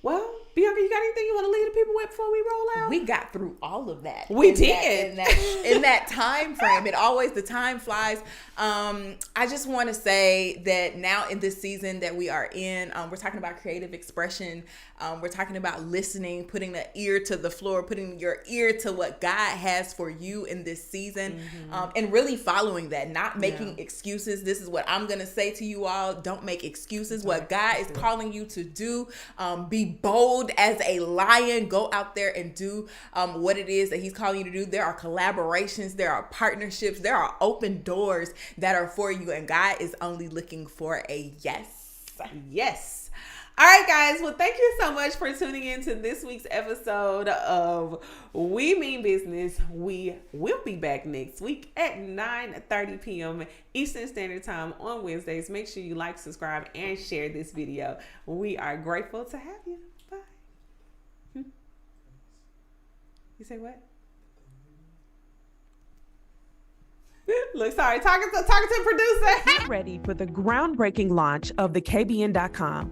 Well, Bianca, you got anything you want to leave the people with before we roll out? We got through all of that. We did. In that time frame. The time flies. I just want to say that now in this season that we are in, we're talking about creative expression. We're talking about listening, putting the ear to the floor, putting your ear to what God has for you in this season, and really following that, not making excuses. This is what I'm going to say to you all. Don't make excuses. What God is calling you to do, be bold as a lion. Go out there and do what it is that he's calling you to do. There are collaborations, there are partnerships, there are open doors that are for you, and God is only looking for a yes. All right, guys. Well, thank you so much for tuning in to this week's episode of We Mean Business. We will be back next week at 9:30 p.m. Eastern Standard Time on Wednesdays. Make sure you like, subscribe, and share this video. We are grateful to have you. Bye. You say what? Look, sorry, talking to producer. Get ready for the groundbreaking launch of the KBN.com.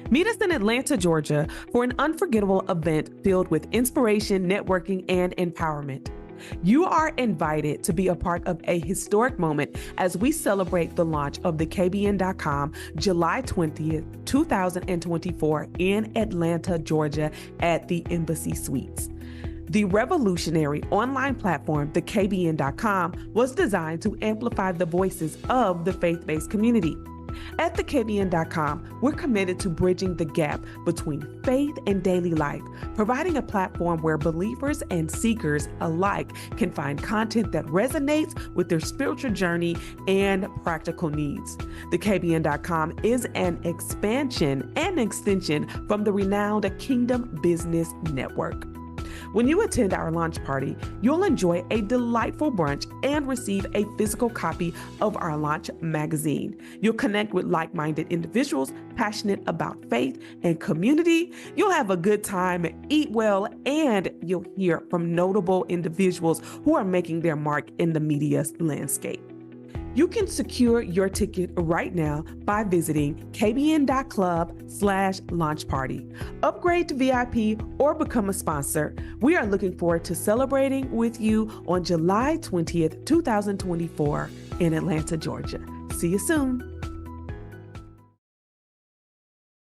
Meet us in Atlanta, Georgia for an unforgettable event filled with inspiration, networking, and empowerment. You are invited to be a part of a historic moment as we celebrate the launch of the KBN.com July 20th, 2024 in Atlanta, Georgia at the Embassy Suites. The revolutionary online platform, the KBN.com, was designed to amplify the voices of the faith-based community. At thekbn.com, we're committed to bridging the gap between faith and daily life, providing a platform where believers and seekers alike can find content that resonates with their spiritual journey and practical needs. Thekbn.com is an expansion and extension from the renowned Kingdom Business Network. When you attend our launch party, you'll enjoy a delightful brunch and receive a physical copy of our launch magazine. You'll connect with like-minded individuals passionate about faith and community. You'll have a good time, eat well, and you'll hear from notable individuals who are making their mark in the media landscape. You can secure your ticket right now by visiting kbn.club/launch party. Upgrade to VIP or become a sponsor. We are looking forward to celebrating with you on July 20th, 2024 in Atlanta, Georgia. See you soon.